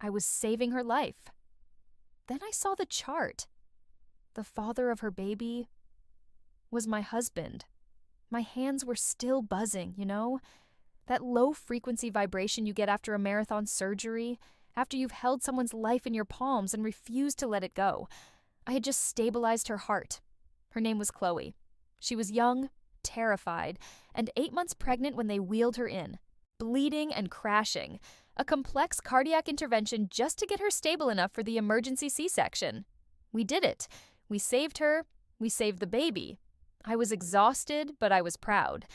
I was saving her life. Then I saw the chart. The father of her baby was my husband. My hands were still buzzing, you know? That low-frequency vibration you get after a marathon surgery, after you've held someone's life in your palms and refused to let it go. I had just stabilized her heart. Her name was Chloe. She was young, terrified, and 8 months pregnant when they wheeled her in, bleeding and crashing, a complex cardiac intervention just to get her stable enough for the emergency C-section. We did it. We saved her. We saved the baby. I was exhausted, but I was proud.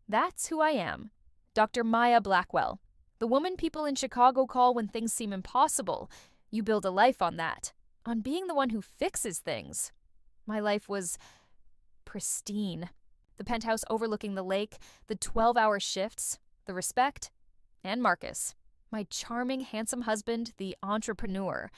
That's who I am. Dr. Maya Blackwell, the woman people in Chicago call when things seem impossible. You build a life on that, on being the one who fixes things. My life was pristine. The penthouse overlooking the lake, the 12-hour shifts, the respect, and Marcus, my charming, handsome husband, the entrepreneur.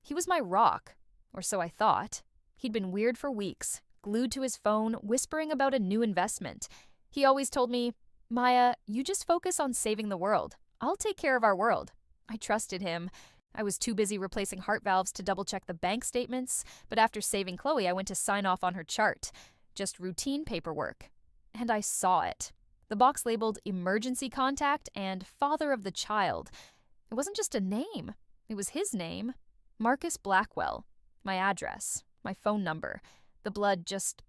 He was my rock, or so I thought. He'd been weird for weeks, glued to his phone, whispering about a new investment. He always told me, "Maya, you just focus on saving the world. I'll take care of our world." I trusted him. I was too busy replacing heart valves to double-check the bank statements, but after saving Chloe, I went to sign off on her chart. Just routine paperwork. And I saw it. The box labeled emergency contact and father of the child. It wasn't just a name. It was his name. Marcus Blackwell. My address. My phone number. The blood just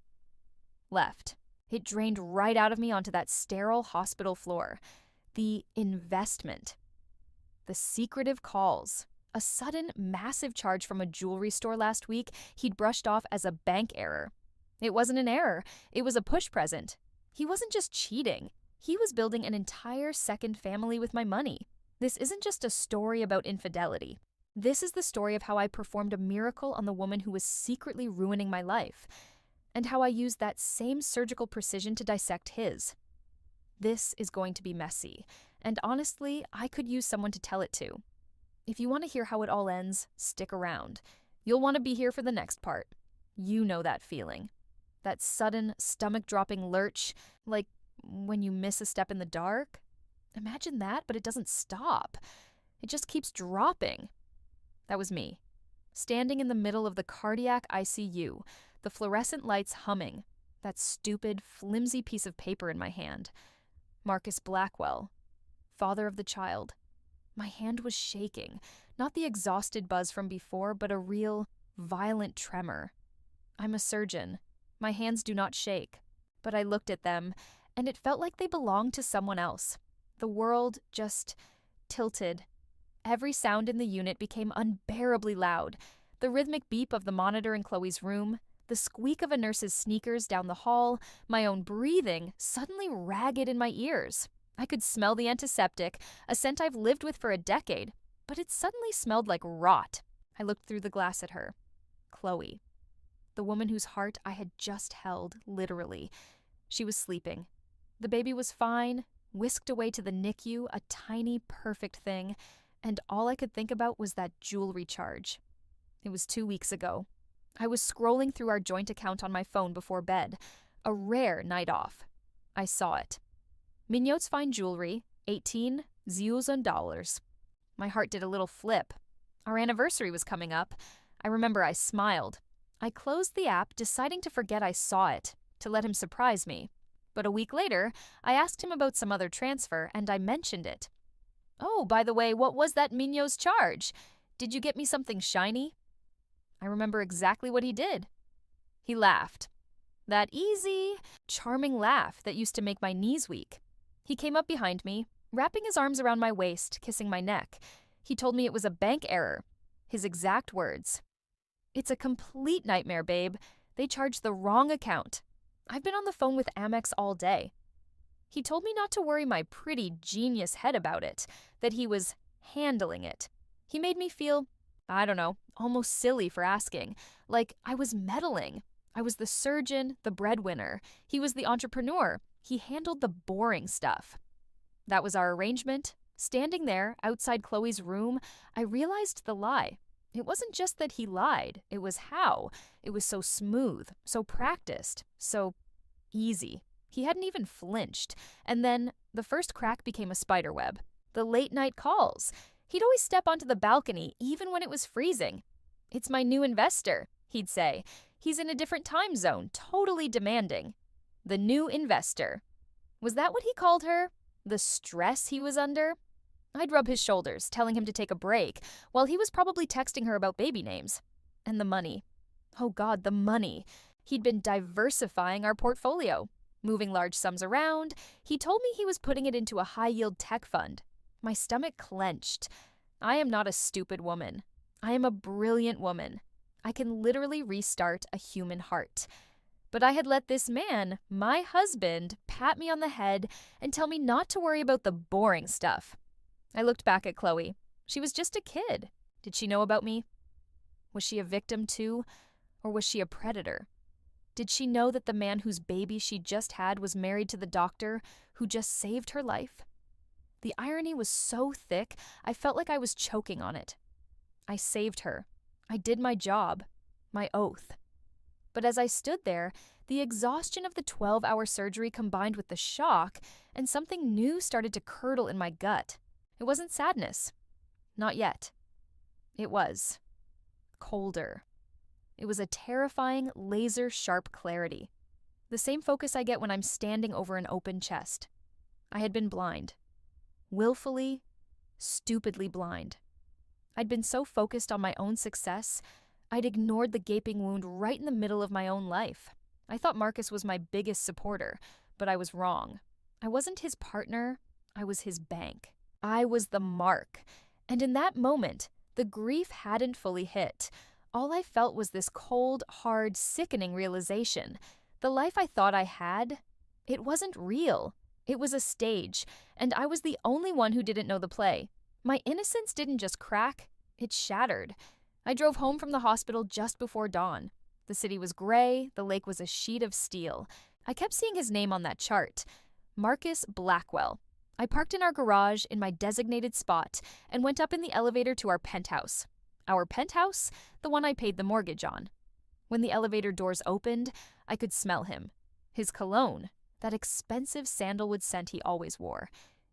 left. It drained right out of me onto that sterile hospital floor. The investment. The secretive calls. A sudden, massive charge from a jewelry store last week he'd brushed off as a bank error. It wasn't an error. It was a push present. He wasn't just cheating. He was building an entire second family with my money. This isn't just a story about infidelity. This is the story of how I performed a miracle on the woman who was secretly ruining my life, and how I used that same surgical precision to dissect his. This is going to be messy, and honestly, I could use someone to tell it to. If you want to hear how it all ends, stick around. You'll want to be here for the next part. You know that feeling. That sudden, stomach-dropping lurch, like when you miss a step in the dark. Imagine that, but it doesn't stop. It just keeps dropping. That was me, standing in the middle of the cardiac ICU, the fluorescent lights humming, that stupid, flimsy piece of paper in my hand. Marcus Blackwell, father of the child. My hand was shaking, not the exhausted buzz from before, but a real, violent tremor. I'm a surgeon. My hands do not shake, but I looked at them, and it felt like they belonged to someone else. The world just tilted. Every sound in the unit became unbearably loud. The rhythmic beep of the monitor in Chloe's room, the squeak of a nurse's sneakers down the hall, my own breathing, suddenly ragged in my ears. I could smell the antiseptic, a scent I've lived with for a decade, but it suddenly smelled like rot. I looked through the glass at her. Chloe. The woman whose heart I had just held, literally. She was sleeping. The baby was fine, whisked away to the NICU, a tiny, perfect thing, and all I could think about was that jewelry charge. It was 2 weeks ago. I was scrolling through our joint account on my phone before bed. A rare night off. I saw it. Mignot's Fine Jewelry, $18,000. My heart did a little flip. Our anniversary was coming up. I remember I smiled. I closed the app, deciding to forget I saw it, to let him surprise me. But a week later, I asked him about some other transfer, and I mentioned it. "Oh, by the way, what was that Mignot's charge? Did you get me something shiny?" I remember exactly what he did. He laughed. That easy, charming laugh that used to make my knees weak. He came up behind me, wrapping his arms around my waist, kissing my neck. He told me it was a bank error. His exact words. "It's a complete nightmare, babe. They charged the wrong account. I've been on the phone with Amex all day." He told me not to worry my pretty genius head about it, that he was handling it. He made me feel, I don't know, almost silly for asking, like I was meddling. I was the surgeon, the breadwinner. He was the entrepreneur. He handled the boring stuff. That was our arrangement. Standing there, outside Chloe's room, I realized the lie. It wasn't just that he lied, it was how. It was so smooth, so practiced, so easy. He hadn't even flinched. And then the first crack became a spiderweb. The late-night calls. He'd always step onto the balcony even when it was freezing. "It's my new investor," he'd say. "He's in a different time zone, totally demanding." The new investor. Was that what he called her? The stress he was under? I'd rub his shoulders, telling him to take a break, while he was probably texting her about baby names. And the money. Oh God, the money. He'd been diversifying our portfolio, moving large sums around. He told me he was putting it into a high-yield tech fund. My stomach clenched. I am not a stupid woman. I am a brilliant woman. I can literally restart a human heart. But I had let this man, my husband, pat me on the head and tell me not to worry about the boring stuff. I looked back at Chloe. She was just a kid. Did she know about me? Was she a victim too? Or was she a predator? Did she know that the man whose baby she just had was married to the doctor who just saved her life? The irony was so thick, I felt like I was choking on it. I saved her. I did my job. My oath. But as I stood there, the exhaustion of the 12-hour surgery combined with the shock, and something new started to curdle in my gut. It wasn't sadness. Not yet. It was colder. It was a terrifying, laser-sharp clarity. The same focus I get when I'm standing over an open chest. I had been blind. Willfully, stupidly blind. I'd been so focused on my own success, I'd ignored the gaping wound right in the middle of my own life. I thought Marcus was my biggest supporter, but I was wrong. I wasn't his partner, I was his bank. I was the mark. And in that moment, the grief hadn't fully hit. All I felt was this cold, hard, sickening realization. The life I thought I had, it wasn't real. It was a stage, and I was the only one who didn't know the play. My innocence didn't just crack, it shattered. I drove home from the hospital just before dawn. The city was gray, the lake was a sheet of steel. I kept seeing his name on that chart. Marcus Blackwell. I parked in our garage in my designated spot and went up in the elevator to our penthouse. Our penthouse? The one I paid the mortgage on. When the elevator doors opened, I could smell him. His cologne, that expensive sandalwood scent he always wore.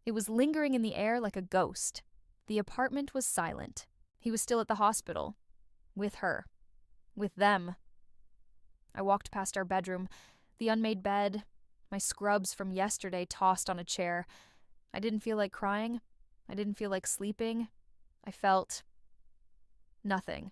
It was lingering in the air like a ghost. The apartment was silent. He was still at the hospital. With her. With them. I walked past our bedroom, the unmade bed, my scrubs from yesterday tossed on a chair. I didn't feel like crying. I didn't feel like sleeping. I felt nothing.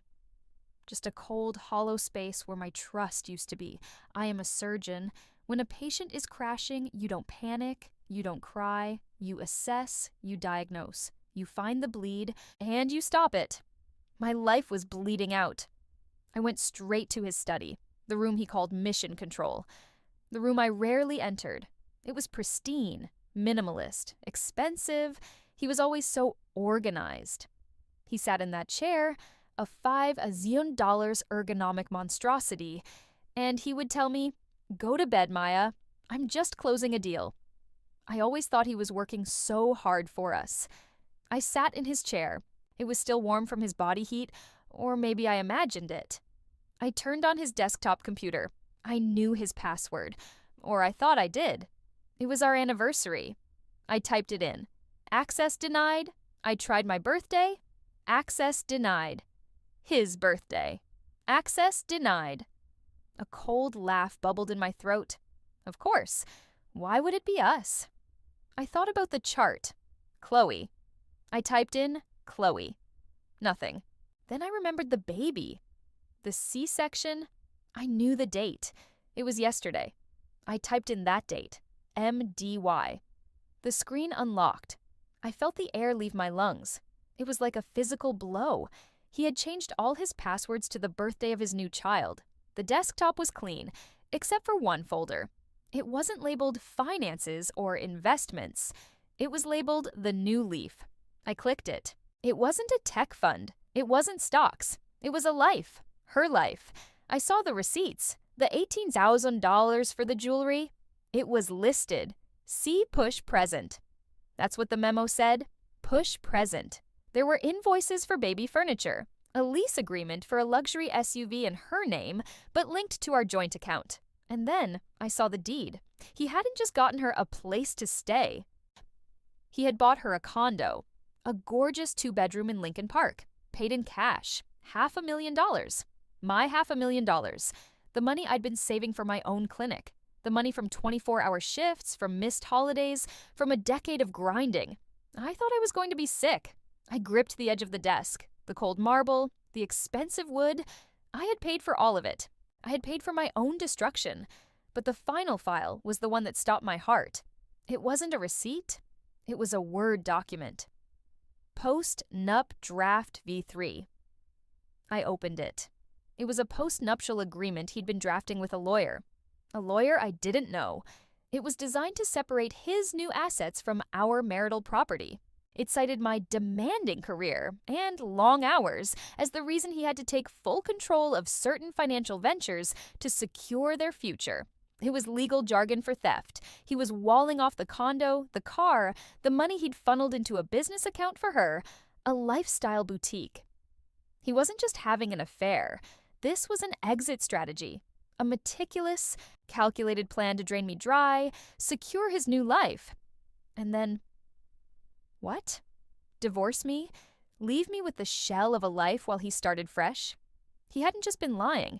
Just a cold, hollow space where my trust used to be. I am a surgeon. When a patient is crashing, you don't panic, you don't cry, you assess, you diagnose. You find the bleed, and you stop it. My life was bleeding out. I went straight to his study, the room he called mission control. The room I rarely entered. It was pristine, minimalist, expensive. He was always so organized. He sat in that chair, a $5 azillion ergonomic monstrosity, and he would tell me, "Go to bed, Maya. I'm just closing a deal." I always thought he was working so hard for us. I sat in his chair. It was still warm from his body heat, or maybe I imagined it. I turned on his desktop computer. I knew his password, or I thought I did. It was our anniversary. I typed it in. Access denied. I tried my birthday. Access denied. His birthday. Access denied. A cold laugh bubbled in my throat. Of course. Why would it be us? I thought about the chart. Chloe. I typed in Chloe. Nothing. Then I remembered the baby. The C-section. I knew the date. It was yesterday. I typed in that date. MDY. The screen unlocked. I felt the air leave my lungs. It was like a physical blow. He had changed all his passwords to the birthday of his new child. The desktop was clean, except for one folder. It wasn't labeled finances or investments. It was labeled the new leaf. I clicked it. It wasn't a tech fund. It wasn't stocks. It was a life. Her life. I saw the receipts. The $18,000 for the jewelry. It was listed. See push present. That's what the memo said. Push present. There were invoices for baby furniture. A lease agreement for a luxury SUV in her name, but linked to our joint account. And then I saw the deed. He hadn't just gotten her a place to stay. He had bought her a condo. A gorgeous 2-bedroom in Lincoln Park, paid in cash, $500,000. My $500,000. The money I'd been saving for my own clinic. The money from 24-hour shifts, from missed holidays, from a decade of grinding. I thought I was going to be sick. I gripped the edge of the desk. The cold marble, the expensive wood. I had paid for all of it. I had paid for my own destruction. But the final file was the one that stopped my heart. It wasn't a receipt. It was a Word document. Post-nup draft V3. I opened it. It was a post-nuptial agreement he'd been drafting with a lawyer I didn't know. It was designed to separate his new assets from our marital property. It cited my demanding career and long hours as the reason he had to take full control of certain financial ventures to secure their future. It was legal jargon for theft. He was walling off the condo, the car, the money he'd funneled into a business account for her, a lifestyle boutique. He wasn't just having an affair. This was an exit strategy, a meticulous, calculated plan to drain me dry, secure his new life. And then, what? Divorce me? Leave me with the shell of a life while he started fresh? He hadn't just been lying.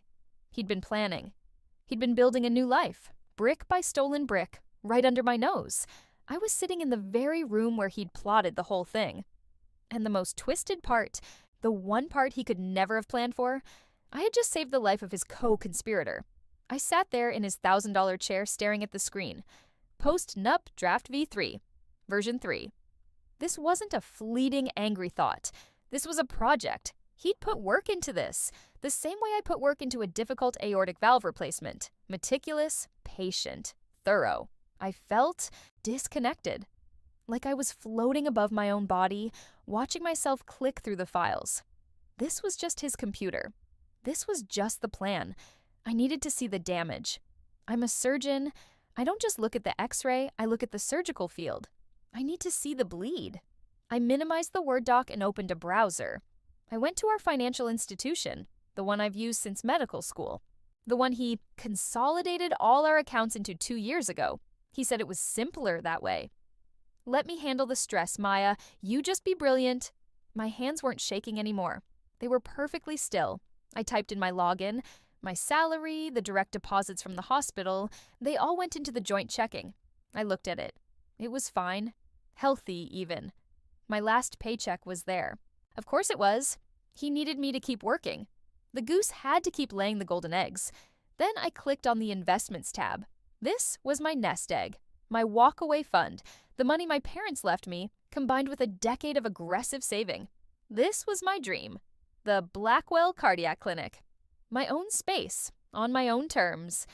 He'd been planning. He'd been building a new life, brick by stolen brick, right under my nose. I was sitting in the very room where he'd plotted the whole thing. And the most twisted part, the one part he could never have planned for, I had just saved the life of his co-conspirator. I sat there in his $1,000 chair staring at the screen. Post-nup draft V3, version 3. This wasn't a fleeting angry thought. This was a project. He'd put work into this, the same way I put work into a difficult aortic valve replacement. Meticulous, patient, thorough. I felt disconnected. Like I was floating above my own body, watching myself click through the files. This was just his computer. This was just the plan. I needed to see the damage. I'm a surgeon. I don't just look at the x-ray, I look at the surgical field. I need to see the bleed. I minimized the Word doc and opened a browser. I went to our financial institution, the one I've used since medical school. The one he consolidated all our accounts into 2 years ago. He said it was simpler that way. Let me handle the stress, Maya. You just be brilliant. My hands weren't shaking anymore. They were perfectly still. I typed in my login. My salary, the direct deposits from the hospital, they all went into the joint checking. I looked at it. It was fine. Healthy, even. My last paycheck was there. Of course it was. He needed me to keep working. The goose had to keep laying the golden eggs. Then I clicked on the Investments tab. This was my nest egg, my walk-away fund, the money my parents left me, combined with a decade of aggressive saving. This was my dream. The Blackwell Cardiac Clinic. My own space, on my own terms.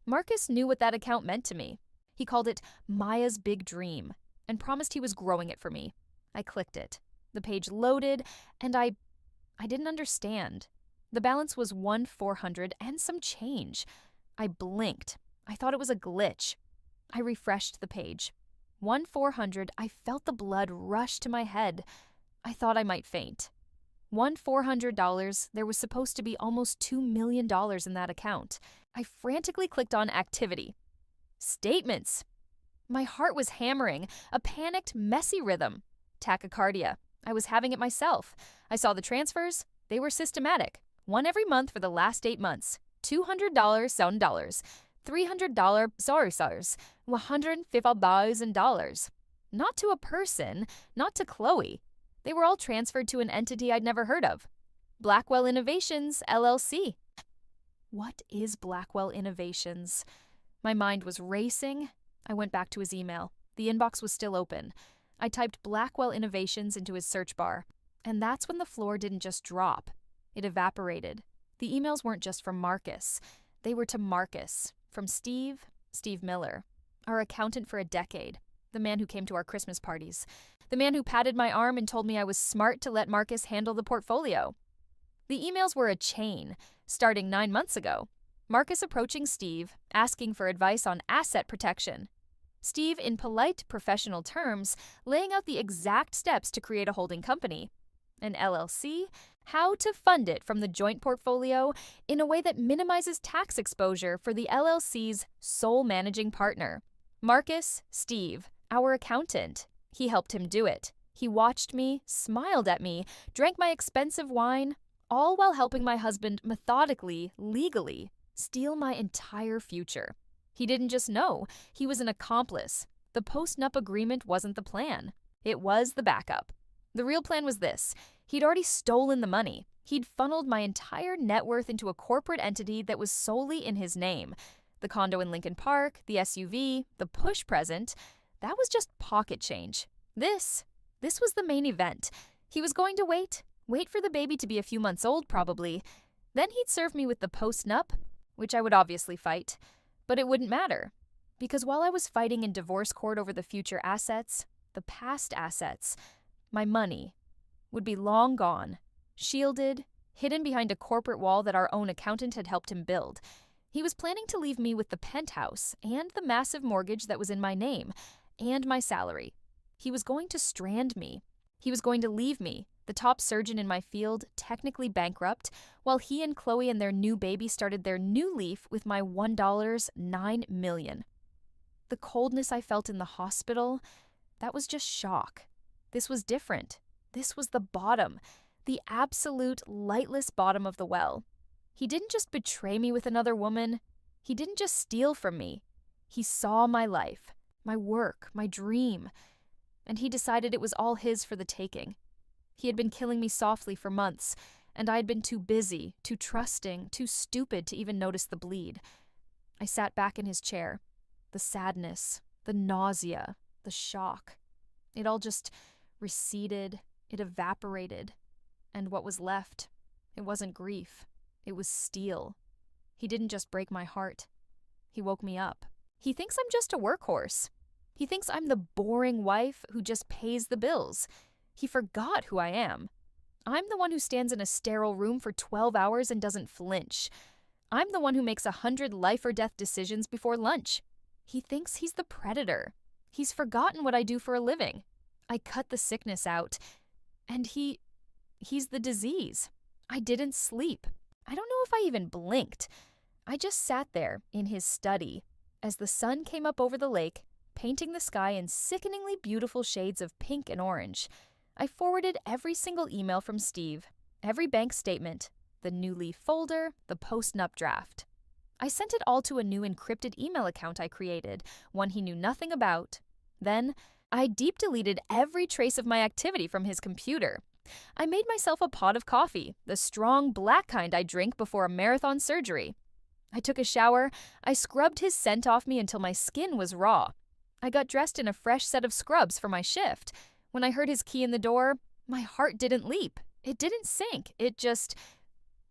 Marcus knew what that account meant to me. He called it Maya's Big Dream and promised he was growing it for me. I clicked it. The page loaded, and I didn't understand. The balance was $1,400 and some change. I blinked. I thought it was a glitch. I refreshed the page. $1,400, I felt the blood rush to my head. I thought I might faint. $1,400, there was supposed to be almost $2 million in that account. I frantically clicked on Activity. Statements. My heart was hammering, a panicked, messy rhythm. Tachycardia. I was having it myself. I saw the transfers. They were systematic. One every month for the last 8 months. $200 sound dollars. $300 SARS. $150,000. Not to a person, not to Chloe. They were all transferred to an entity I'd never heard of. Blackwell Innovations, LLC. What is Blackwell Innovations? My mind was racing. I went back to his email. The inbox was still open. I typed Blackwell Innovations into his search bar. And that's when the floor didn't just drop. It evaporated. The emails weren't just from Marcus. They were to Marcus. From Steve Miller, our accountant for a decade. The man who came to our Christmas parties. The man who patted my arm and told me I was smart to let Marcus handle the portfolio. The emails were a chain, starting 9 months ago. Marcus approaching Steve, asking for advice on asset protection. Steve, in polite, professional terms, laying out the exact steps to create a holding company. An LLC, how to fund it from the joint portfolio in a way that minimizes tax exposure for the LLC's sole managing partner. Marcus, Steve, our accountant. He helped him do it. He watched me, smiled at me, drank my expensive wine, all while helping my husband methodically, legally, steal my entire future. He didn't just know, he was an accomplice. The post-nup agreement wasn't the plan. It was the backup. The real plan was this. He'd already stolen the money. He'd funneled my entire net worth into a corporate entity that was solely in his name. The condo in Lincoln Park, the SUV, the push present, that was just pocket change. This was the main event. He was going to wait for the baby to be a few months old probably. Then he'd serve me with the post-nup, which I would obviously fight. But it wouldn't matter, because while I was fighting in divorce court over the future assets, the past assets, my money, would be long gone, shielded, hidden behind a corporate wall that our own accountant had helped him build. He was planning to leave me with the penthouse and the massive mortgage that was in my name, and my salary. He was going to strand me. He was going to leave me, the top surgeon in my field, technically bankrupt, while he and Chloe and their new baby started their new leaf with my $9 million. The coldness I felt in the hospital, that was just shock. This was different. This was the bottom, the absolute lightless bottom of the well. He didn't just betray me with another woman. He didn't just steal from me. He saw my life, my work, my dream, and he decided it was all his for the taking. He had been killing me softly for months, and I had been too busy, too trusting, too stupid to even notice the bleed. I sat back in his chair. The sadness, the nausea, the shock. It all just receded, it evaporated. And what was left, it wasn't grief. It was steel. He didn't just break my heart. He woke me up. He thinks I'm just a workhorse. He thinks I'm the boring wife who just pays the bills. He forgot who I am. I'm the one who stands in a sterile room for 12 hours and doesn't flinch. I'm the one who makes 100 life or death decisions before lunch. He thinks he's the predator. He's forgotten what I do for a living. I cut the sickness out. And he's the disease. I didn't sleep. I don't know if I even blinked. I just sat there in his study as the sun came up over the lake, painting the sky in sickeningly beautiful shades of pink and orange. I forwarded every single email from Steve, every bank statement, the new leaf folder, the post-nup draft. I sent it all to a new encrypted email account I created, one he knew nothing about. Then, I deep deleted every trace of my activity from his computer. I made myself a pot of coffee, the strong black kind I drink before a marathon surgery. I took a shower. I scrubbed his scent off me until my skin was raw. I got dressed in a fresh set of scrubs for my shift. When I heard his key in the door, my heart didn't leap. It didn't sink. It just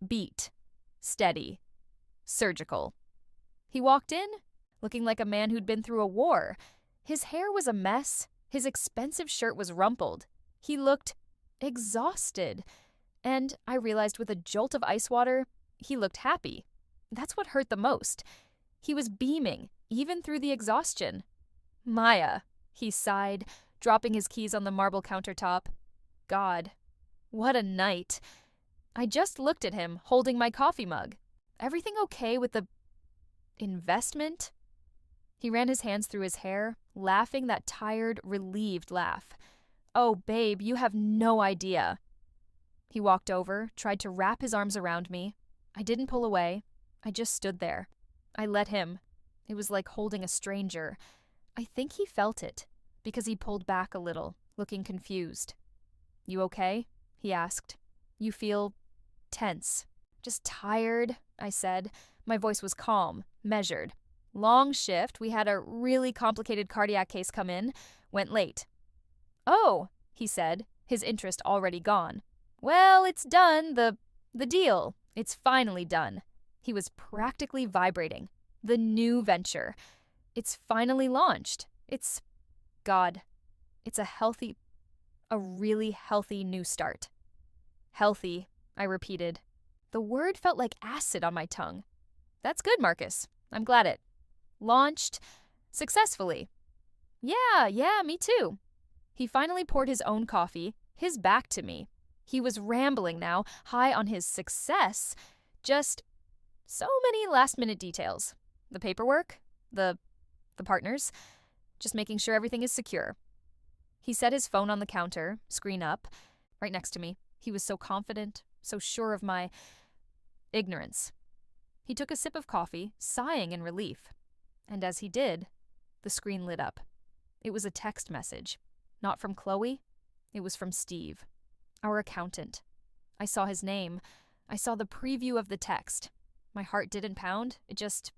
beat. Steady. Surgical. He walked in, looking like a man who'd been through a war. His hair was a mess. His expensive shirt was rumpled. He looked exhausted. And I realized with a jolt of ice water, he looked happy. That's what hurt the most. He was beaming, even through the exhaustion. Maya, he sighed, dropping his keys on the marble countertop. God, what a night. I just looked at him, holding my coffee mug. Everything okay with the investment? He ran his hands through his hair, laughing that tired, relieved laugh. Oh, babe, you have no idea. He walked over, tried to wrap his arms around me. I didn't pull away. I just stood there. I let him. It was like holding a stranger. I think he felt it, because he pulled back a little, looking confused. You okay? He asked. You feel tense. Just tired, I said. My voice was calm, measured. Long shift, we had a really complicated cardiac case come in. Went late. Oh, he said, his interest already gone. Well, it's done, the deal. It's finally done. He was practically vibrating. The new venture. It's finally launched. God, it's a really healthy new start. Healthy, I repeated. The word felt like acid on my tongue. That's good, Marcus. I'm glad it launched successfully. Yeah, me too. He finally poured his own coffee, his back to me. He was rambling now, high on his success. Just so many last-minute details. The paperwork, the partners, just making sure everything is secure. He set his phone on the counter, screen up, right next to me. He was so confident, so sure of my ignorance. He took a sip of coffee, sighing in relief. And as he did, the screen lit up. It was a text message. Not from Chloe. It was from Steve, our accountant. I saw his name. I saw the preview of the text. My heart didn't pound. It just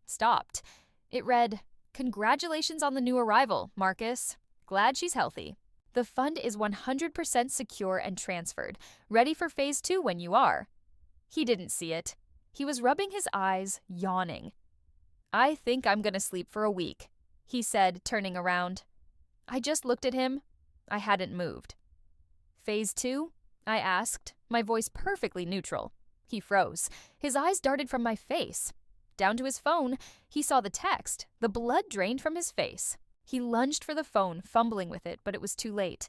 stopped. It read, "Congratulations on the new arrival, Marcus. Glad she's healthy. The fund is 100% secure and transferred. Ready for phase 2 when you are." He didn't see it. He was rubbing his eyes, yawning. "I think I'm gonna sleep for a week," he said, turning around. I just looked at him. I hadn't moved. "Phase 2? I asked, my voice perfectly neutral. He froze. His eyes darted from my face. Down to his phone, he saw the text. The blood drained from his face. He lunged for the phone, fumbling with it, but it was too late.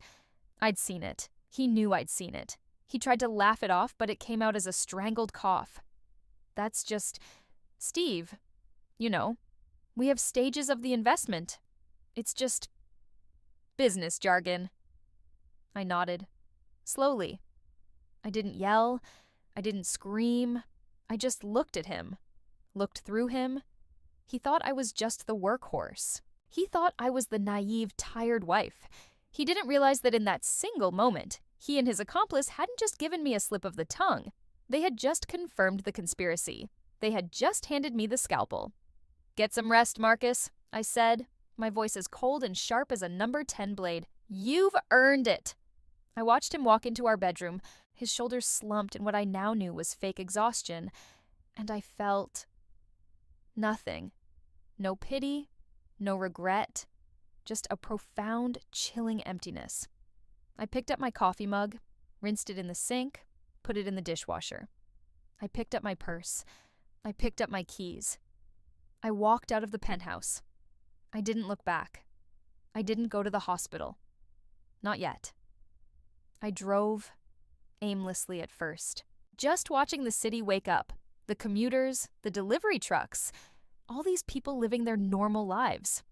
I'd seen it. He knew I'd seen it. He tried to laugh it off, but it came out as a strangled cough. "That's just Steve. You know, we have stages of the investment. It's just business jargon." I nodded. Slowly. I didn't yell. I didn't scream. I just looked at him. Looked through him. He thought I was just the workhorse. He thought I was the naive, tired wife. He didn't realize that in that single moment, he and his accomplice hadn't just given me a slip of the tongue. They had just confirmed the conspiracy. They had just handed me the scalpel. "Get some rest, Marcus," I said, my voice as cold and sharp as a number 10 blade. "You've earned it." I watched him walk into our bedroom, his shoulders slumped in what I now knew was fake exhaustion, and I felt nothing. No pity, no regret, just a profound, chilling emptiness. I picked up my coffee mug, rinsed it in the sink, put it in the dishwasher. I picked up my purse. I picked up my keys. I walked out of the penthouse. I didn't look back. I didn't go to the hospital. Not yet. I drove, aimlessly at first, just watching the city wake up, the commuters, the delivery trucks, all these people living their normal lives.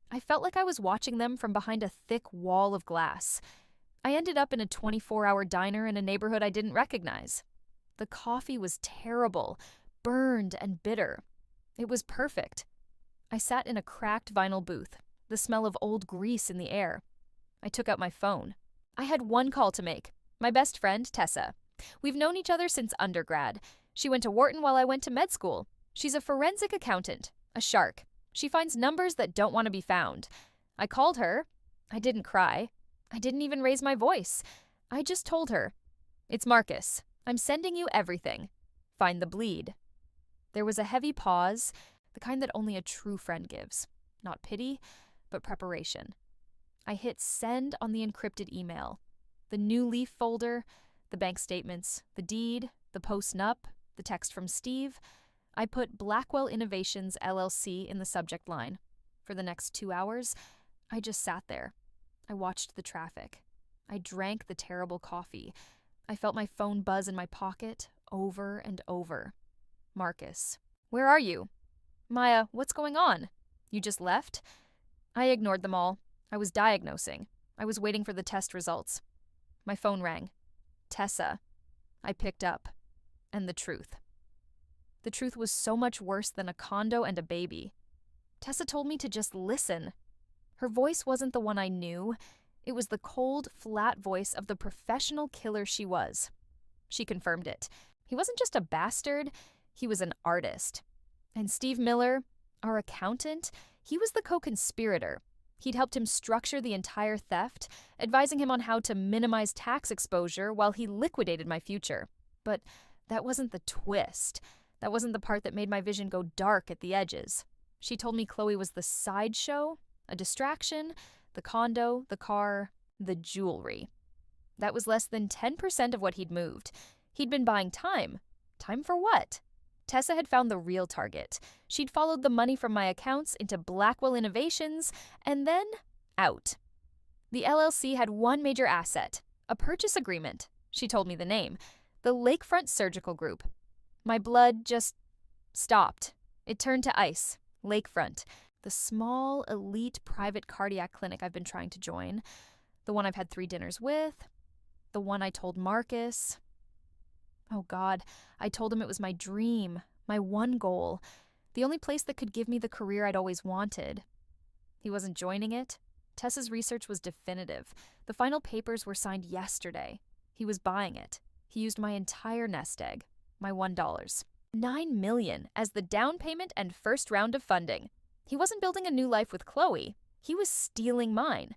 I felt like I was watching them from behind a thick wall of glass. I ended up in a 24-hour diner in a neighborhood I didn't recognize. The coffee was terrible, burned and bitter. It was perfect. I sat in a cracked vinyl booth, the smell of old grease in the air. I took out my phone. I had one call to make. My best friend, Tessa. We've known each other since undergrad. She went to Wharton while I went to med school. She's a forensic accountant, a shark. She finds numbers that don't want to be found. I called her. I didn't cry. I didn't even raise my voice. I just told her, "It's Marcus. I'm sending you everything. Find the bleed." There was a heavy pause, the kind that only a true friend gives. Not pity, but preparation. I hit send on the encrypted email. The New Leaf folder, the bank statements, the deed, the post-nup, the text from Steve. I put Blackwell Innovations, LLC in the subject line. For the next 2 hours, I just sat there. I watched the traffic. I drank the terrible coffee. I felt my phone buzz in my pocket over and over. "Marcus, where are you? Maya, what's going on? You just left?" I ignored them all. I was diagnosing. I was waiting for the test results. My phone rang. Tessa. I picked up. And the truth. The truth was so much worse than a condo and a baby. Tessa told me to just listen. Her voice wasn't the one I knew. It was the cold, flat voice of the professional killer she was. She confirmed it. He wasn't just a bastard, he was an artist. And Steve Miller, our accountant, he was the co-conspirator. He'd helped him structure the entire theft, advising him on how to minimize tax exposure while he liquidated my future. But that wasn't the twist. That wasn't the part that made my vision go dark at the edges. She told me Chloe was the sideshow, a distraction, the condo, the car, the jewelry. That was less than 10% of what he'd moved. He'd been buying time. Time for what? Tessa had found the real target. She'd followed the money from my accounts into Blackwell Innovations, and then out. The LLC had one major asset, a purchase agreement. She told me the name, the Lakefront Surgical Group. My blood just stopped. It turned to ice. Lakefront, the small, elite private cardiac clinic I've been trying to join. the one I've had 3 dinners with, the one I told Marcus. Oh God, I told him it was my dream, my one goal, the only place that could give me the career I'd always wanted. He wasn't joining it. Tessa's research was definitive. The final papers were signed yesterday. He was buying it. He used my entire nest egg, my $1. $9 million as the down payment and first round of funding. He wasn't building a new life with Chloe. He was stealing mine.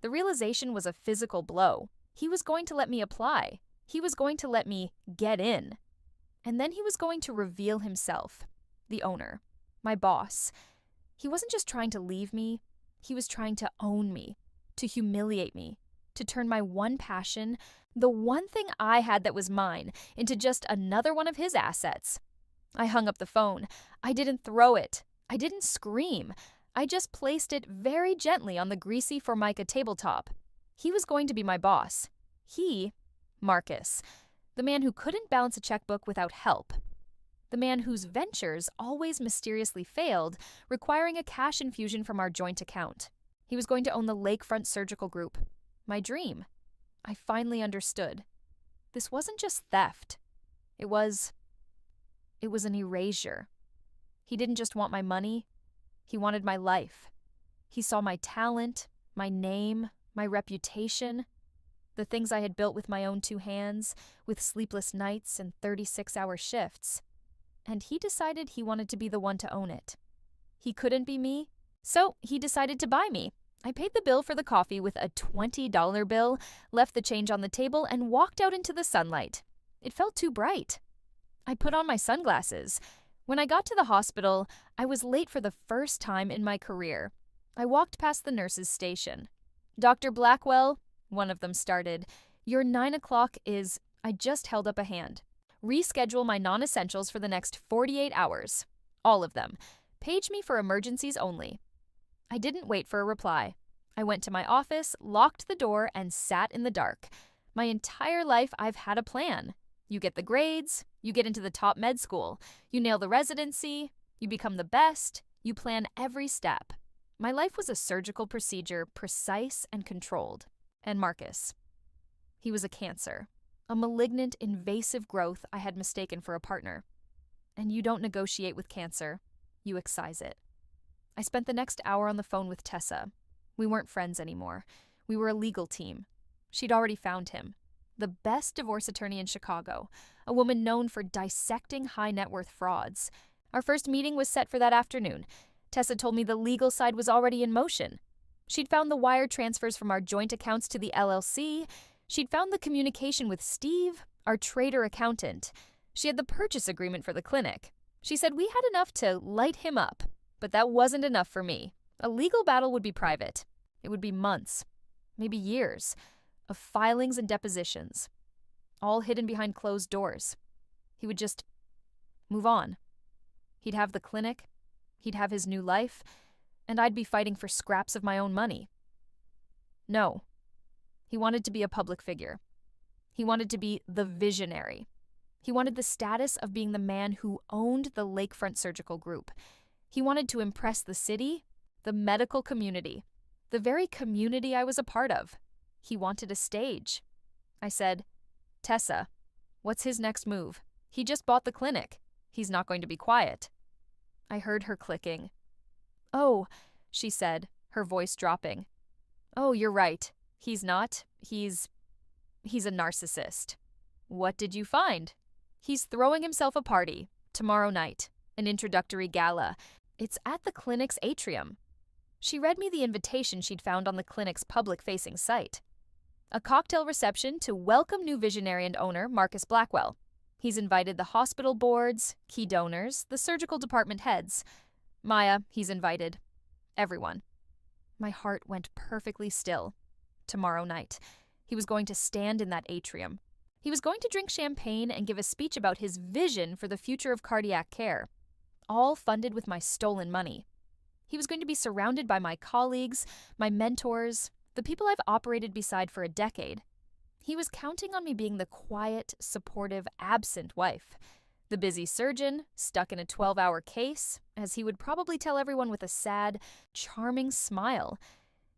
The realization was a physical blow. He was going to let me apply. He was going to let me get in. And then he was going to reveal himself, the owner, my boss. He wasn't just trying to leave me. He was trying to own me, to humiliate me, to turn my one passion, the one thing I had that was mine, into just another one of his assets. I hung up the phone. I didn't throw it. I didn't scream. I just placed it very gently on the greasy Formica tabletop. He was going to be my boss. He, Marcus, the man who couldn't balance a checkbook without help. The man whose ventures always mysteriously failed, requiring a cash infusion from our joint account. He was going to own the Lakefront Surgical Group. My dream. I finally understood. This wasn't just theft. It was an erasure. He didn't just want my money. He wanted my life. He saw my talent, my name, my reputation, the things I had built with my own 2 hands, with sleepless nights and 36-hour shifts. And he decided he wanted to be the one to own it. He couldn't be me, so he decided to buy me. I paid the bill for the coffee with a $20 bill, left the change on the table, and walked out into the sunlight. It felt too bright. I put on my sunglasses. When I got to the hospital, I was late for the first time in my career. I walked past the nurse's station. "Dr. Blackwell," one of them started, "your 9 o'clock is—" I just held up a hand. "Reschedule my non-essentials for the next 48 hours. All of them. Page me for emergencies only." I didn't wait for a reply. I went to my office, locked the door, and sat in the dark. My entire life I've had a plan. You get the grades, you get into the top med school, you nail the residency, you become the best, you plan every step. My life was a surgical procedure, precise and controlled. And Marcus. He was a cancer. A malignant, invasive growth I had mistaken for a partner. And you don't negotiate with cancer. You excise it. I spent the next hour on the phone with Tessa. We weren't friends anymore. We were a legal team. She'd already found him. The best divorce attorney in Chicago. A woman known for dissecting high-net-worth frauds. Our first meeting was set for that afternoon. Tessa told me the legal side was already in motion. She'd found the wire transfers from our joint accounts to the LLC. She'd found the communication with Steve, our trader accountant. She had the purchase agreement for the clinic. She said we had enough to light him up, but that wasn't enough for me. A legal battle would be private. It would be months, maybe years, of filings and depositions, all hidden behind closed doors. He would just move on. He'd have the clinic, he'd have his new life, and I'd be fighting for scraps of my own money. No. He wanted to be a public figure. He wanted to be the visionary. He wanted the status of being the man who owned the Lakefront Surgical Group. He wanted to impress the city, the medical community, the very community I was a part of. He wanted a stage. I said, "Tessa, what's his next move? He just bought the clinic. He's not going to be quiet." I heard her clicking. "Oh," she said, her voice dropping. "Oh, you're right. He's not. He's a narcissist." "What did you find?" "He's throwing himself a party, tomorrow night, an introductory gala. It's at the clinic's atrium." She read me the invitation she'd found on the clinic's public-facing site. "A cocktail reception to welcome new visionary and owner Marcus Blackwell. He's invited the hospital boards, key donors, the surgical department heads. Maya, he's invited. Everyone." My heart went perfectly still. Tomorrow night. He was going to stand in that atrium. He was going to drink champagne and give a speech about his vision for the future of cardiac care, all funded with my stolen money. He was going to be surrounded by my colleagues, my mentors, the people I've operated beside for a decade. He was counting on me being the quiet, supportive, absent wife. The busy surgeon, stuck in a 12-hour case, as he would probably tell everyone with a sad, charming smile.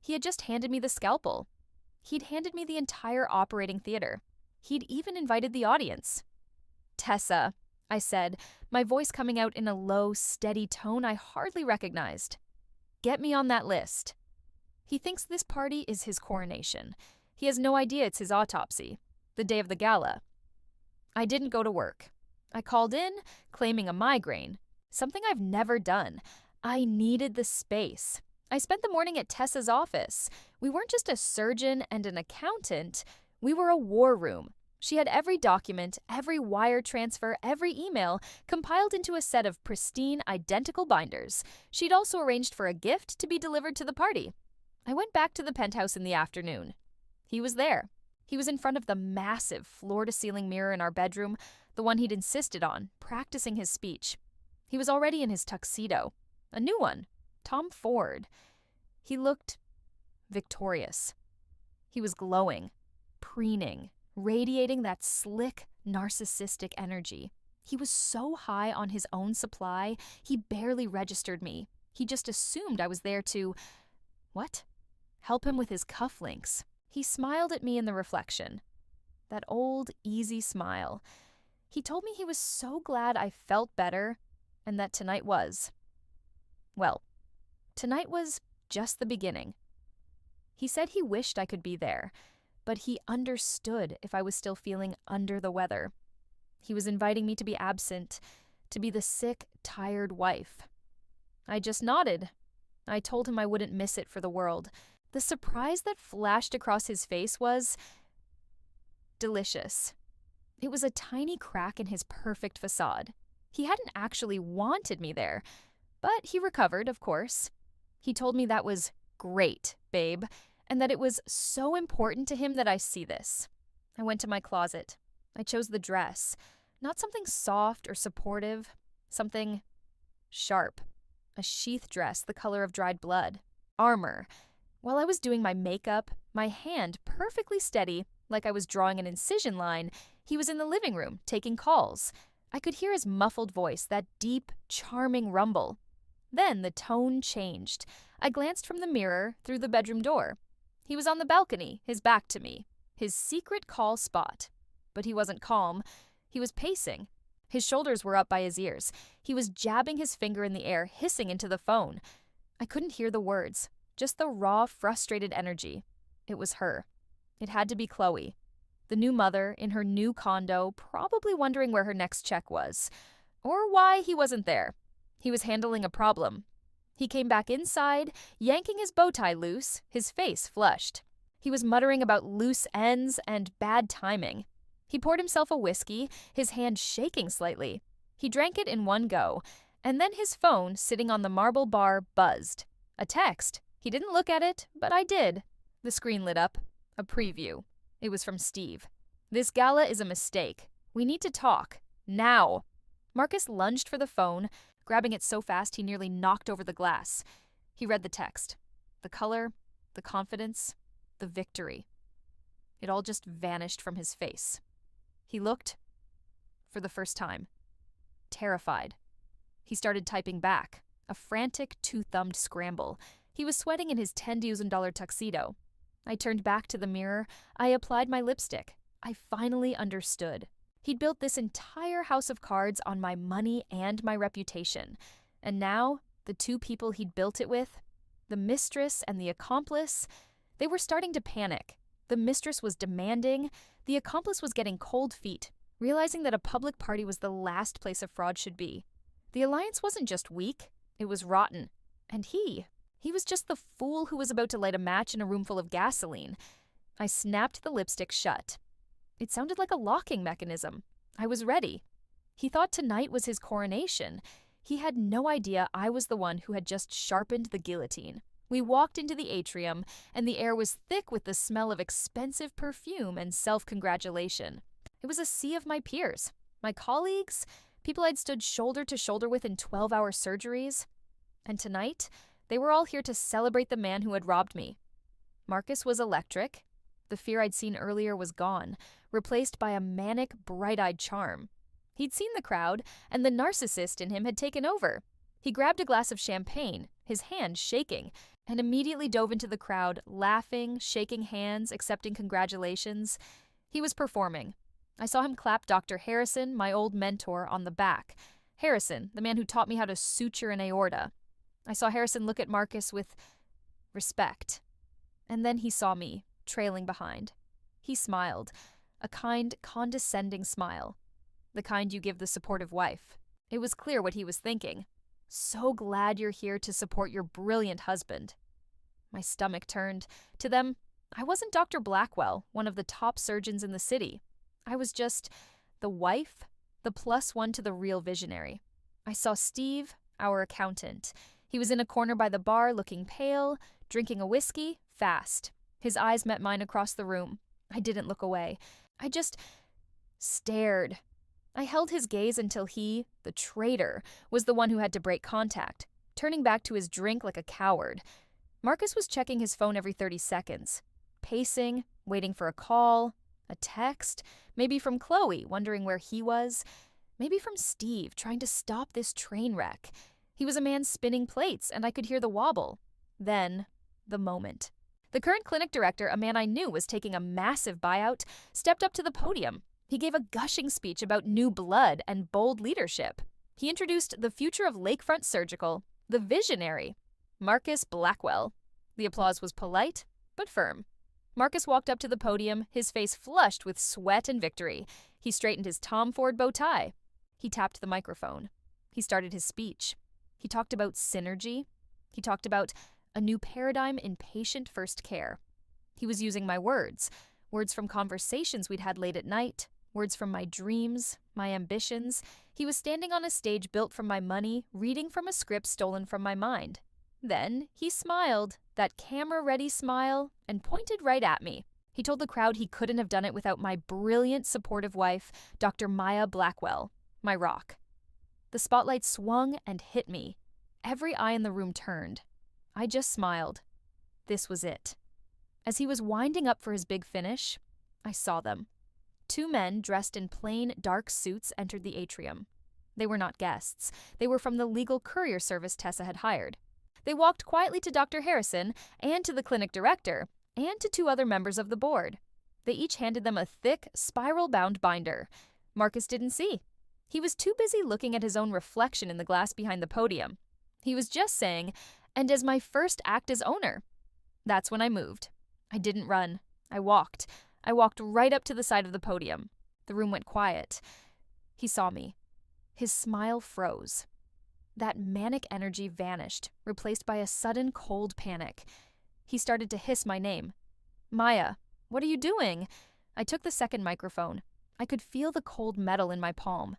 He had just handed me the scalpel. He'd handed me the entire operating theater. He'd even invited the audience. "Tessa," I said, my voice coming out in a low, steady tone I hardly recognized. "Get me on that list." He thinks this party is his coronation. He has no idea it's his autopsy, the day of the gala. I didn't go to work. I called in, claiming a migraine, something I've never done. I needed the space. I spent the morning at Tessa's office. We weren't just a surgeon and an accountant. We were a war room. She had every document, every wire transfer, every email compiled into a set of pristine, identical binders. She'd also arranged for a gift to be delivered to the party. I went back to the penthouse in the afternoon. He was there. He was in front of the massive floor-to-ceiling mirror in our bedroom, the one he'd insisted on, practicing his speech. He was already in his tuxedo. A new one. Tom Ford. He looked victorious. He was glowing, preening, radiating that slick, narcissistic energy. He was so high on his own supply, he barely registered me. He just assumed I was there to... what? Help him with his cufflinks. He smiled at me in the reflection. That old, easy smile. He told me he was so glad I felt better, and that tonight was... well, tonight was just the beginning. He said he wished I could be there, but he understood if I was still feeling under the weather. He was inviting me to be absent, to be the sick, tired wife. I just nodded. I told him I wouldn't miss it for the world. The surprise that flashed across his face was delicious. It was a tiny crack in his perfect facade. He hadn't actually wanted me there, but he recovered, of course. He told me that was great, babe, and that it was so important to him that I see this. I went to my closet. I chose the dress, not something soft or supportive, something sharp. A sheath dress the color of dried blood. Armor. While I was doing my makeup, my hand perfectly steady, like I was drawing an incision line, he was in the living room, taking calls. I could hear his muffled voice, that deep, charming rumble. Then the tone changed. I glanced from the mirror through the bedroom door. He was on the balcony, his back to me, his secret call spot. But he wasn't calm. He was pacing. His shoulders were up by his ears. He was jabbing his finger in the air, hissing into the phone. I couldn't hear the words, just the raw, frustrated energy. It was her. It had to be Chloe. The new mother in her new condo, probably wondering where her next check was. Or why he wasn't there. He was handling a problem. He came back inside, yanking his bow tie loose, his face flushed. He was muttering about loose ends and bad timing. He poured himself a whiskey, his hand shaking slightly. He drank it in one go, and then his phone, sitting on the marble bar, buzzed. A text. He didn't look at it, but I did. The screen lit up. A preview. It was from Steve. "This gala is a mistake. We need to talk. Now." Marcus lunged for the phone, grabbing it so fast he nearly knocked over the glass. He read the text. The color, the confidence, the victory. It all just vanished from his face. He looked, for the first time, terrified. He started typing back, a frantic two-thumbed scramble. He was sweating in his $10,000 tuxedo. I turned back to the mirror. I applied my lipstick. I finally understood. He'd built this entire house of cards on my money and my reputation. And now, the two people he'd built it with, the mistress and the accomplice, they were starting to panic. The mistress was demanding. The accomplice was getting cold feet, realizing that a public party was the last place a fraud should be. The alliance wasn't just weak, it was rotten. And he was just the fool who was about to light a match in a room full of gasoline. I snapped the lipstick shut. It sounded like a locking mechanism. I was ready. He thought tonight was his coronation. He had no idea I was the one who had just sharpened the guillotine. We walked into the atrium, and the air was thick with the smell of expensive perfume and self-congratulation. It was a sea of my peers, my colleagues, people I'd stood shoulder to shoulder with in 12-hour surgeries. And tonight, they were all here to celebrate the man who had robbed me. Marcus was electric. The fear I'd seen earlier was gone, replaced by a manic, bright-eyed charm. He'd seen the crowd, and the narcissist in him had taken over. He grabbed a glass of champagne, his hand shaking. and immediately dove into the crowd, laughing, shaking hands, accepting congratulations. He was performing. I saw him clap Dr. Harrison, my old mentor, on the back. Harrison, the man who taught me how to suture an aorta. I saw Harrison look at Marcus with respect. And then he saw me, trailing behind. He smiled, a kind, condescending smile. The kind you give the supportive wife. It was clear what he was thinking. So glad you're here to support your brilliant husband. My stomach turned. To them, I wasn't Dr. Blackwell, one of the top surgeons in the city. I was just the wife, the +1 to the real visionary. I saw Steve, our accountant. He was in a corner by the bar, looking pale, drinking a whiskey, fast. His eyes met mine across the room. I didn't look away. I just stared. I held his gaze until he, the traitor, was the one who had to break contact, turning back to his drink like a coward. Marcus was checking his phone every 30 seconds, pacing, waiting for a call, a text, maybe from Chloe, wondering where he was, maybe from Steve, trying to stop this train wreck. He was a man spinning plates, and I could hear the wobble. Then, the moment. The current clinic director, a man I knew was taking a massive buyout, stepped up to the podium. He gave a gushing speech about new blood and bold leadership. He introduced the future of Lakefront Surgical, the visionary, Marcus Blackwell. The applause was polite, but firm. Marcus walked up to the podium, his face flushed with sweat and victory. He straightened his Tom Ford bow tie. He tapped the microphone. He started his speech. He talked about synergy. He talked about a new paradigm in patient-first care. He was using my words from conversations we'd had late at night, words from my dreams, my ambitions. He was standing on a stage built from my money, reading from a script stolen from my mind. Then he smiled, that camera-ready smile, and pointed right at me. He told the crowd he couldn't have done it without my brilliant, supportive wife, Dr. Maya Blackwell, my rock. The spotlight swung and hit me. Every eye in the room turned. I just smiled. This was it. As he was winding up for his big finish, I saw them. 2 men dressed in plain, dark suits entered the atrium. They were not guests. They were from the legal courier service Tessa had hired. They walked quietly to Dr. Harrison and to the clinic director and to 2 other members of the board. They each handed them a thick, spiral-bound binder. Marcus didn't see. He was too busy looking at his own reflection in the glass behind the podium. He was just saying, "And as my first act as owner." That's when I moved. I didn't run. I walked. I walked right up to the side of the podium. The room went quiet. He saw me. His smile froze. That manic energy vanished, replaced by a sudden cold panic. He started to hiss my name. "Maya, what are you doing?" I took the second microphone. I could feel the cold metal in my palm.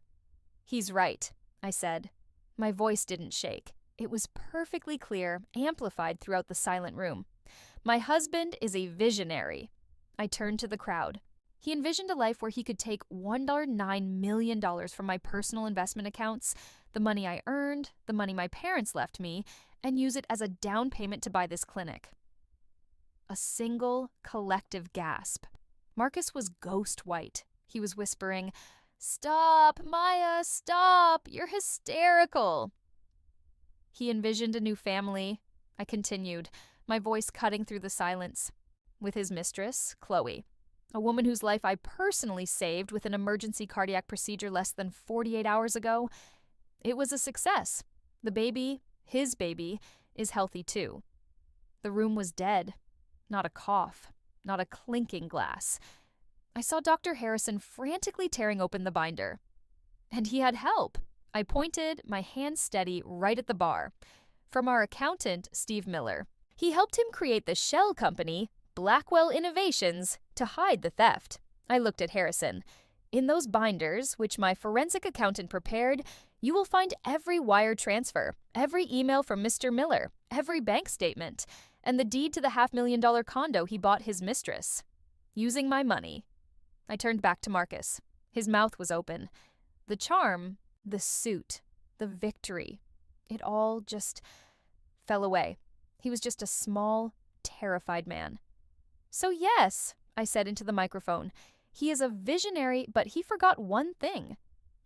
"He's right," I said. My voice didn't shake. It was perfectly clear, amplified throughout the silent room. My husband is a visionary. I turned to the crowd. He envisioned a life where he could take $1.9 million from my personal investment accounts, the money I earned, the money my parents left me, and use it as a down payment to buy this clinic. A single, collective gasp. Marcus was ghost white. He was whispering, "Stop, Maya, stop! You're hysterical!" He envisioned a new family. I continued, my voice cutting through the silence. With his mistress, Chloe, a woman whose life I personally saved with an emergency cardiac procedure less than 48 hours ago. It was a success. The baby, his baby, is healthy too. The room was dead. Not a cough. Not a clinking glass. I saw Dr. Harrison frantically tearing open the binder. And he had help. I pointed, my hand steady, right at the bar. From our accountant, Steve Miller. He helped him create the shell company, Blackwell Innovations, to hide the theft. I looked at Harrison. In those binders, which my forensic accountant prepared, you will find every wire transfer, every email from Mr. Miller, every bank statement, and the deed to the $500,000 condo he bought his mistress. Using my money. I turned back to Marcus. His mouth was open. The charm, the suit, the victory, it all just fell away. He was just a small, terrified man. "So yes," I said into the microphone, "he is a visionary, but he forgot one thing."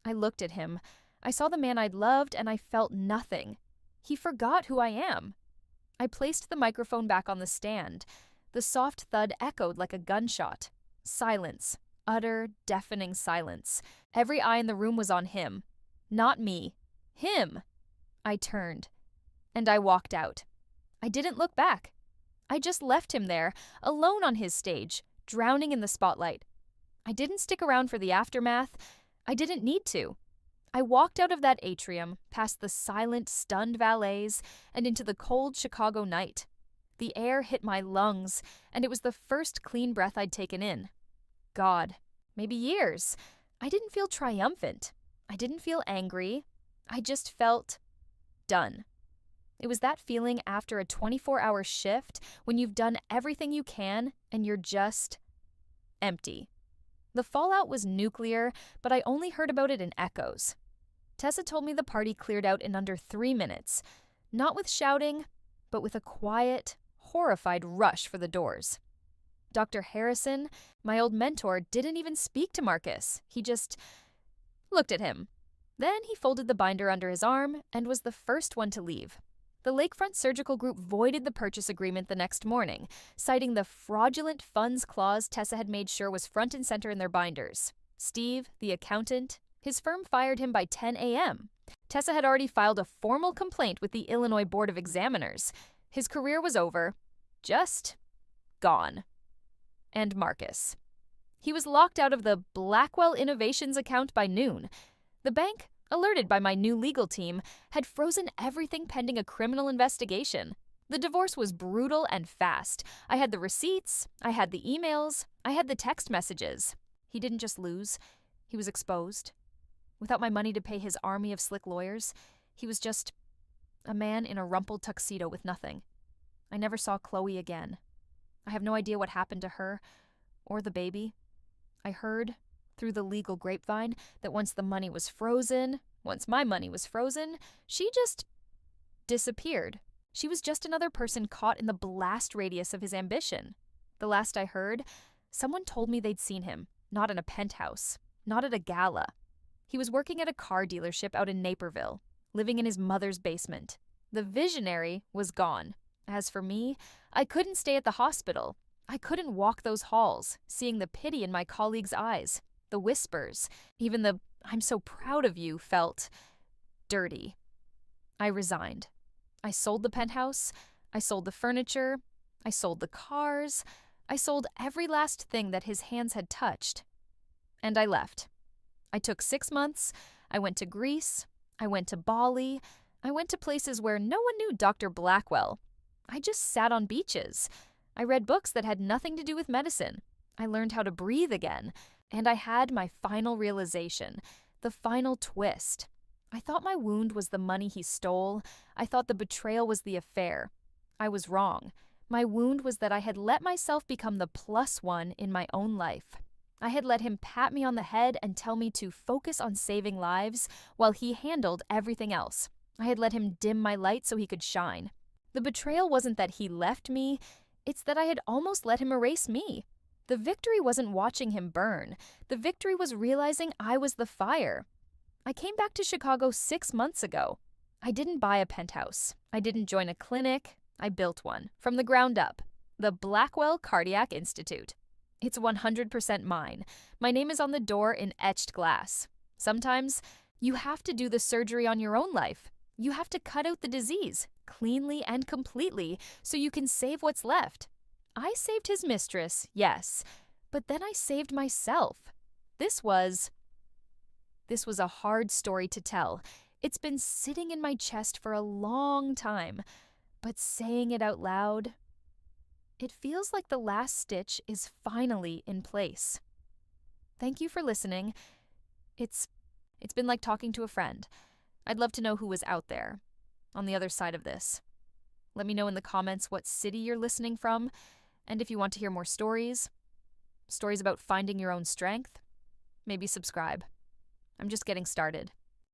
I looked at him. I saw the man I'd loved, and I felt nothing. He forgot who I am. I placed the microphone back on the stand. The soft thud echoed like a gunshot. Silence. Utter, deafening silence. Every eye in the room was on him. Not me. Him. I turned. And I walked out. I didn't look back. I just left him there, alone on his stage, drowning in the spotlight. I didn't stick around for the aftermath. I didn't need to. I walked out of that atrium, past the silent, stunned valets, and into the cold Chicago night. The air hit my lungs, and it was the first clean breath I'd taken in. God, maybe years. I didn't feel triumphant. I didn't feel angry. I just felt done. It was that feeling after a 24-hour shift when you've done everything you can and you're just empty. The fallout was nuclear, but I only heard about it in echoes. Tessa told me the party cleared out in under 3 minutes, not with shouting, but with a quiet, horrified rush for the doors. Dr. Harrison, my old mentor, didn't even speak to Marcus. He just looked at him. Then he folded the binder under his arm and was the first one to leave. The Lakefront Surgical Group voided the purchase agreement the next morning, citing the fraudulent funds clause Tessa had made sure was front and center in their binders. Steve, the accountant, his firm fired him by 10 a.m. Tessa had already filed a formal complaint with the Illinois Board of Examiners. His career was over. Just gone. And Marcus. He was locked out of the Blackwell Innovations account by noon. The bank, alerted by my new legal team, had frozen everything pending a criminal investigation. The divorce was brutal and fast. I had the receipts, I had the emails, I had the text messages. He didn't just lose, he was exposed. Without my money to pay his army of slick lawyers, he was just a man in a rumpled tuxedo with nothing. I never saw Chloe again. I have no idea what happened to her, or the baby. I heard, through the legal grapevine, that once the money was frozen, once my money was frozen, she just disappeared. She was just another person caught in the blast radius of his ambition. The last I heard, someone told me they'd seen him, not in a penthouse, not at a gala. He was working at a car dealership out in Naperville, living in his mother's basement. The visionary was gone. As for me, I couldn't stay at the hospital. I couldn't walk those halls, seeing the pity in my colleagues' eyes, the whispers, even the "I'm so proud of you" felt dirty. I resigned. I sold the penthouse. I sold the furniture. I sold the cars. I sold every last thing that his hands had touched. And I left. I took 6 months. I went to Greece. I went to Bali. I went to places where no one knew Dr. Blackwell. I just sat on beaches. I read books that had nothing to do with medicine. I learned how to breathe again. And I had my final realization, the final twist. I thought my wound was the money he stole. I thought the betrayal was the affair. I was wrong. My wound was that I had let myself become the plus one in my own life. I had let him pat me on the head and tell me to focus on saving lives while he handled everything else. I had let him dim my light so he could shine. The betrayal wasn't that he left me, it's that I had almost let him erase me. The victory wasn't watching him burn. The victory was realizing I was the fire. I came back to Chicago 6 months ago. I didn't buy a penthouse. I didn't join a clinic. I built one, from the ground up. The Blackwell Cardiac Institute. It's 100% mine. My name is on the door in etched glass. Sometimes, you have to do the surgery on your own life. You have to cut out the disease, cleanly and completely, so you can save what's left. I saved his mistress, yes, but then I saved myself. This was a hard story to tell. It's been sitting in my chest for a long time, but saying it out loud, it feels like the last stitch is finally in place. Thank you for listening. It's been like talking to a friend. I'd love to know who was out there, on the other side of this. Let me know in the comments what city you're listening from, and if you want to hear more stories about finding your own strength, maybe subscribe. I'm just getting started.